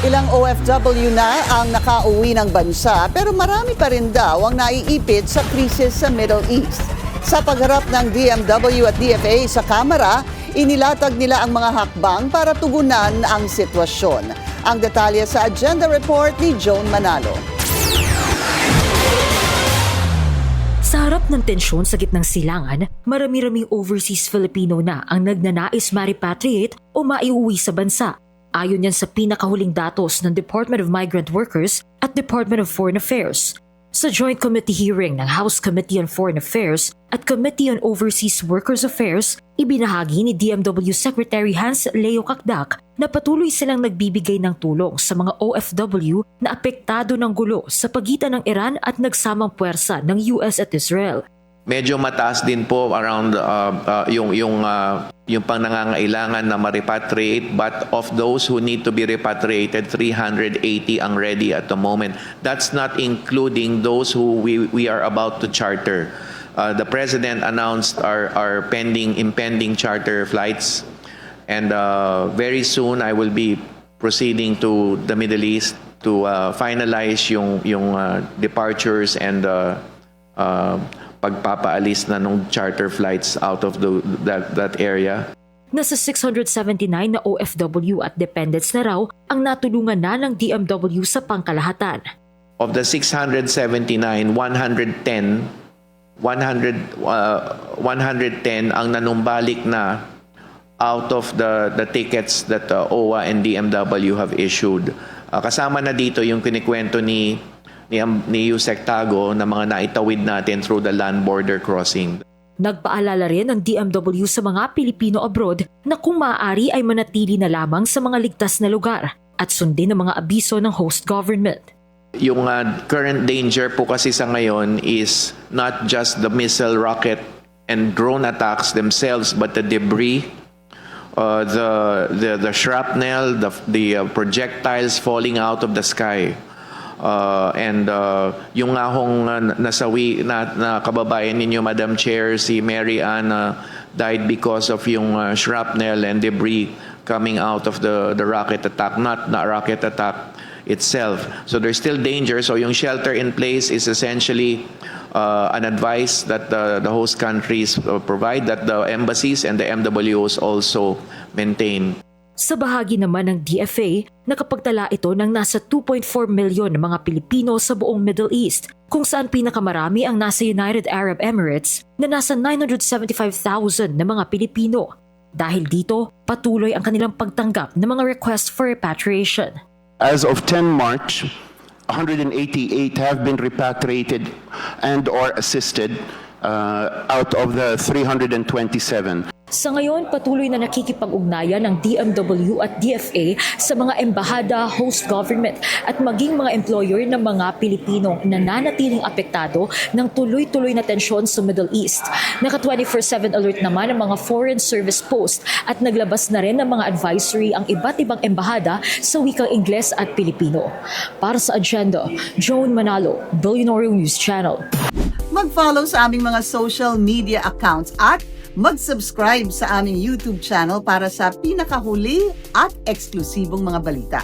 Ilang OFW na ang nakauwi ng bansa pero marami pa rin daw ang naiipit sa krisis sa Middle East. Sa pagharap ng DMW at DFA sa Kamara, inilatag nila ang mga hakbang para tugunan ang sitwasyon. Ang detalye sa Agenda Report ni Joan Manalo. Sa harap ng tensyon sa gitnang silangan, marami-raming overseas Filipino na ang nagnanais ma-repatriate o maiuwi sa bansa. Ayon yan sa pinakahuling datos ng Department of Migrant Workers at Department of Foreign Affairs. Sa joint committee hearing ng House Committee on Foreign Affairs at Committee on Overseas Workers Affairs, ibinahagi ni DMW Secretary Hans Leo Kakdak na patuloy silang nagbibigay ng tulong sa mga OFW na apektado ng gulo sa pagitan ng Iran at nagsamang puwersa ng US at Israel. Medyo mataas din po around yung pangangailangan na ma-repatriate, but of those who need to be repatriated, 380 ang ready at the moment. That's not including those who we are about to charter. The President announced our impending charter flights, and very soon I will be proceeding to the Middle East to finalize yung departures and pagpapaalis na nung charter flights out of that area. Nasa 679 na OFW at dependents na raw ang natulungan na ng DMW sa pangkalahatan. Of the 679, 110 ang nanumbalik na out of the tickets that OWA and DMW have issued. Kasama na dito yung kinikwento ni Yusek Tago na mga naitawid natin through the land border crossing. Nagpaalala rin ng DMW sa mga Pilipino abroad na kung maaari ay manatili na lamang sa mga ligtas na lugar at sundin ang mga abiso ng host government. Yung current danger po kasi sa ngayon is not just the missile, rocket, and drone attacks themselves, but the debris, the shrapnel, the projectiles falling out of the sky. Yung nga hong nasawi na kababayan ninyo, Madam Chair, si Mary Ann, died because of yung shrapnel and debris coming out of the rocket attack, not the rocket attack itself. So there's still danger. So yung shelter in place is essentially an advice that the host countries provide, that the embassies and the MWOs also maintain. Sa bahagi naman ng DFA, nakapagtala ito ng nasa 2.4 milyon na mga Pilipino sa buong Middle East, kung saan pinakamarami ang nasa United Arab Emirates na nasa 975,000 na mga Pilipino. Dahil dito, patuloy ang kanilang pagtanggap ng mga request for repatriation. As of 10 March, 188 have been repatriated and or assisted out of the 327. Sa ngayon, patuloy na nakikipag-ugnayan ng DMW at DFA sa mga embahada, host government at maging mga employer ng mga Pilipinong nananatiling apektado ng tuloy-tuloy na tensyon sa Middle East. Naka 24/7 alert naman ang mga foreign service post at naglabas na rin ng mga advisory ang iba't ibang embahada sa wikang Ingles at Pilipino. Para sa Agenda, Joan Manalo, Billionaire News Channel. Mag-follow sa aming mga social media accounts at mag-subscribe sa aming YouTube channel para sa pinakahuli at eksklusibong mga balita.